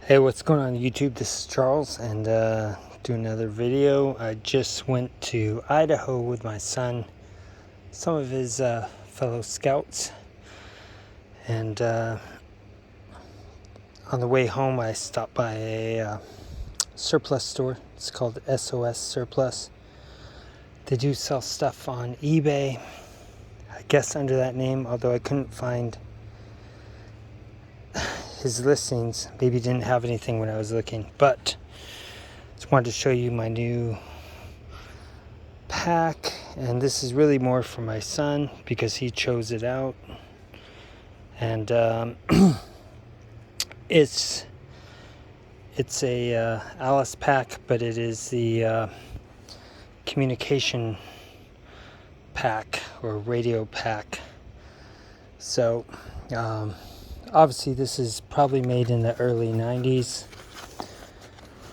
Hey, what's going on YouTube? This is Charles, and do another video. I just went to Idaho with my son, some of his fellow scouts, and on the way home I stopped by a surplus store. It's called SOS Surplus. They do sell stuff on eBay, I guess under that name, although I couldn't find his listings. Maybe he didn't have anything when I was looking, but just wanted to show you my new pack, and this is really more for my son because he chose it out. And it's a Alice pack, but it is the communication pack or radio pack. So obviously this is probably made in the early 90s,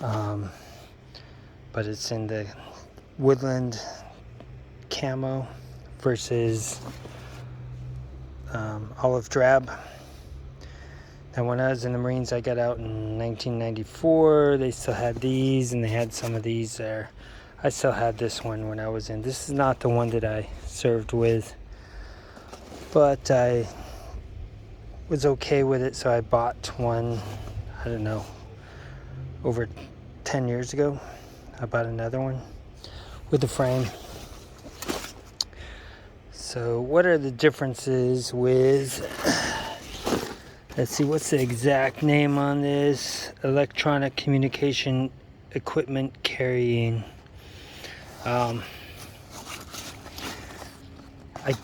but it's in the Woodland camo versus olive drab. And when I was in the Marines, I got out in 1994. They still had these, and they had some of these there. I still had this one when I was in. This is not the one that I served with, but I was okay with it, so I bought one, I don't know, over 10 years ago. I bought another one with the frame. So what are the differences with, let's see, what's the exact name on this? Electronic communication equipment carrying. I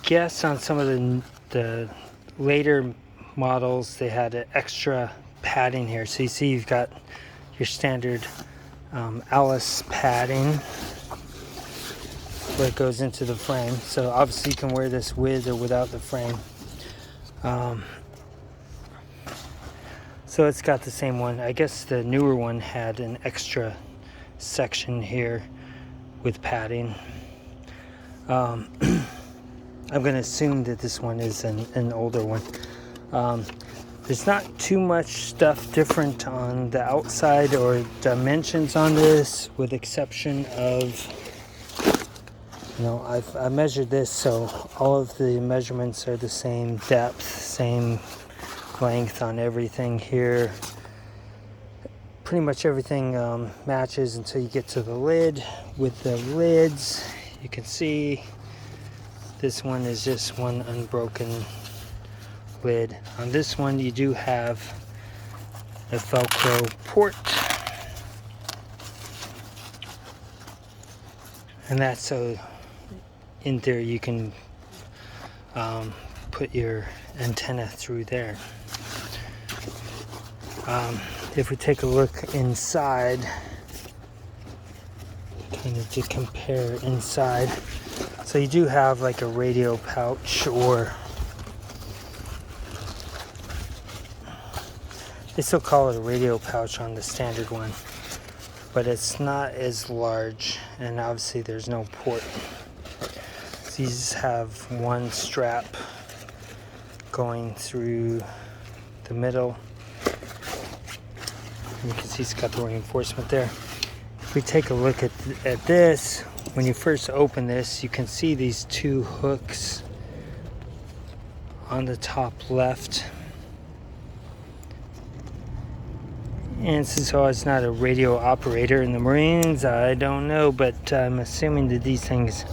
guess on some of the later models they had an extra padding here. So you see you've got your standard Alice padding where it goes into the frame. So obviously you can wear this with or without the frame. So it's got the same one. I guess the newer one had an extra section here with padding. I'm going to assume that this one is an older one. There's not too much stuff different on the outside or dimensions on this, with exception of, I measured this, so all of the measurements are the same depth, same length on everything here. Pretty much everything matches until you get to the lid. With the lids, you can see this one is just one unbroken lid. On this one you do have a Velcro port, and that's so in there you can put your antenna through there. If we take a look inside, kind of to compare inside, so you do have like a radio pouch, or they still call it a radio pouch on the standard one, but it's not as large, and obviously there's no port. So these have one strap going through the middle. You can see it's got the reinforcement there. If we take a look at this, when you first open this, you can see these two hooks on the top left. And since I was not a radio operator in the Marines, I don't know, but I'm assuming that these things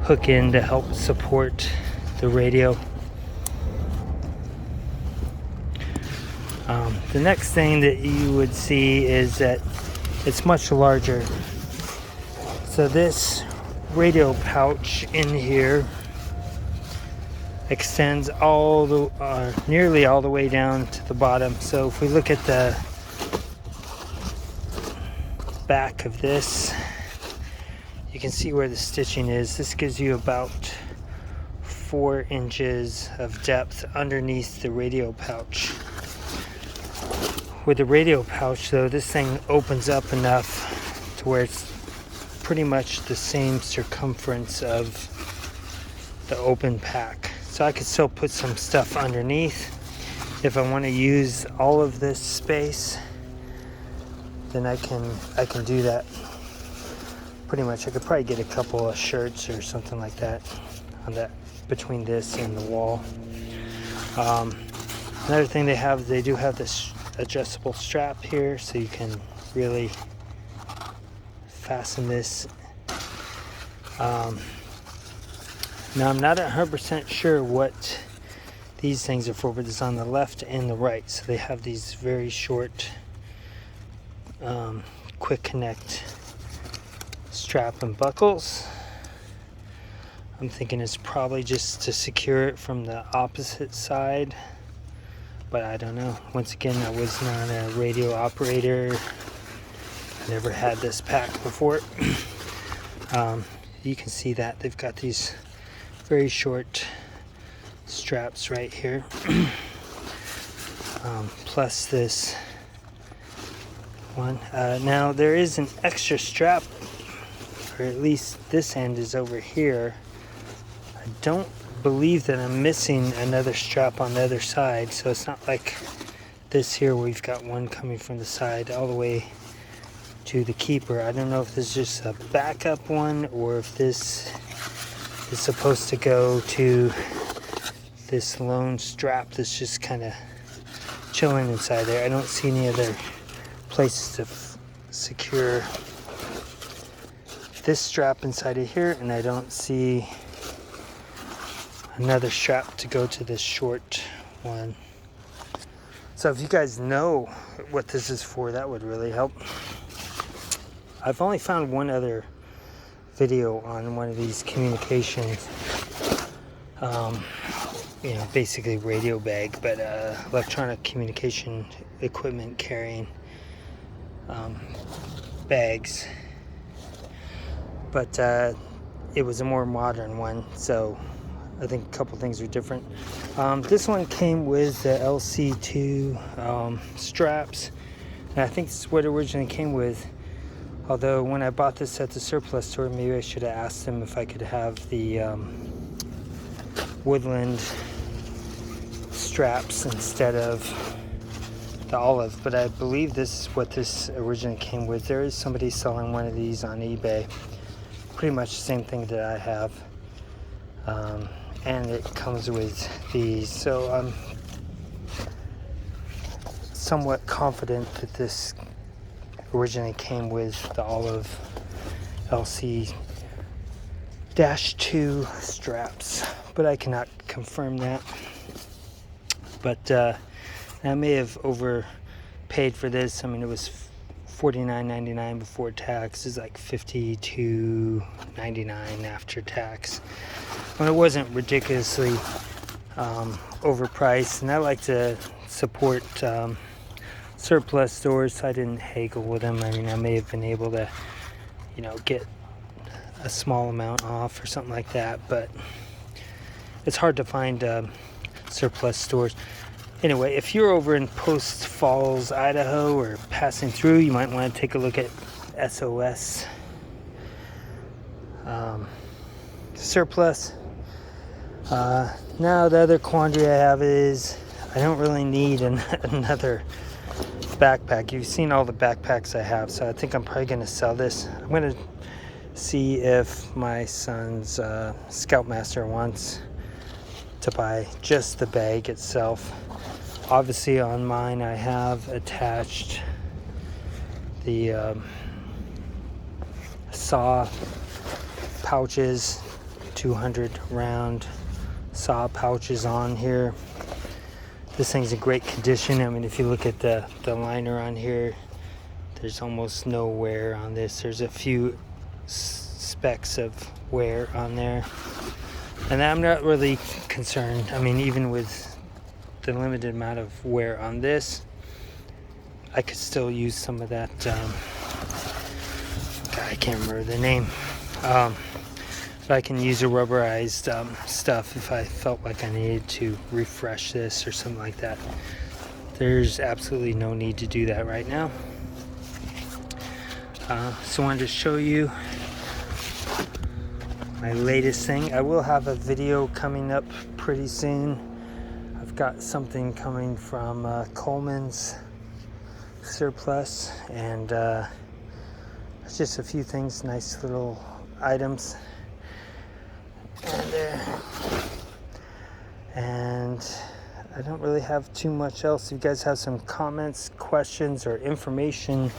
hook in to help support the radio. The next thing that you would see is that it's much larger. So this radio pouch in here extends nearly all the way down to the bottom. So if we look at the back of this, you can see where the stitching is. This gives you about 4 inches of depth underneath the radio pouch. With the radio pouch though, this thing opens up enough to where it's pretty much the same circumference of the open pack. So I could still put some stuff underneath if I want to use all of this space. then I can do that. Pretty much, I could probably get a couple of shirts or something like that on that between this and the wall. Another thing they do have this adjustable strap here, so you can really fasten this. Now I'm not 100% sure what these things are for, but it's on the left and the right. So they have these very short, quick connect strap and buckles. I'm thinking it's probably just to secure it from the opposite side, but I don't know. Once again, I was not a radio operator. I never had this pack before. You can see that they've got these very short straps right here, plus this one. Now there is an extra strap, or at least this end is over here. I don't believe that I'm missing another strap on the other side, so it's not like this here where we've got one coming from the side all the way to the keeper. I don't know if this is just a backup one or if this is supposed to go to this lone strap that's just kind of chilling inside there. I don't see any other places to secure this strap inside of here, and I don't see another strap to go to this short one. So if you guys know what this is for, that would really help. I've only found one other video on one of these communications, basically radio bag, but electronic communication equipment carrying bags. But it was a more modern one, so I think a couple things are different. This one came with the LC2 straps, and I think this is what it originally came with. Although when I bought this at the surplus store, maybe I should have asked them if I could have the Woodland straps instead of the olive. But I believe this is what this originally came with. There is somebody selling one of these on eBay. Pretty much the same thing that I have. And it comes with these. So I'm somewhat confident that this originally came with the olive LC-2 straps, but I cannot confirm that. But I may have overpaid for this. I mean, it was $49.99 before tax. It's like $52.99 after tax. When it wasn't ridiculously overpriced, and I like to support surplus stores, so I didn't haggle with them. I mean, I may have been able to, get a small amount off or something like that, but it's hard to find surplus stores. Anyway, if you're over in Post Falls, Idaho, or passing through, you might want to take a look at SOS surplus. Now the other quandary I have is I don't really need another backpack. You've seen all the backpacks I have, so I think I'm probably going to sell this. I'm going to see if my son's Scoutmaster wants to buy just the bag itself. Obviously on mine I have attached the saw pouches, 200 round saw pouches on here. This thing's in great condition. I mean, if you look at the liner on here, there's almost no wear on this. There's a few specks of wear on there, and I'm not really concerned. I mean, even with the limited amount of wear on this, I could still use some of that I can't remember the name, but I can use a rubberized stuff if I felt like I needed to refresh this or something like that. There's absolutely no need to do that right now. So I wanted to show you my latest thing. I will have a video coming up pretty soon. I've got something coming from Coleman's surplus, and it's just a few things, nice little items. And I don't really have too much else. If you guys have some comments, questions, or information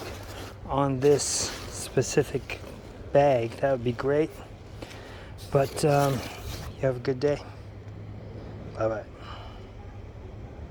on this specific bag, that would be great. But you have a good day. Bye bye.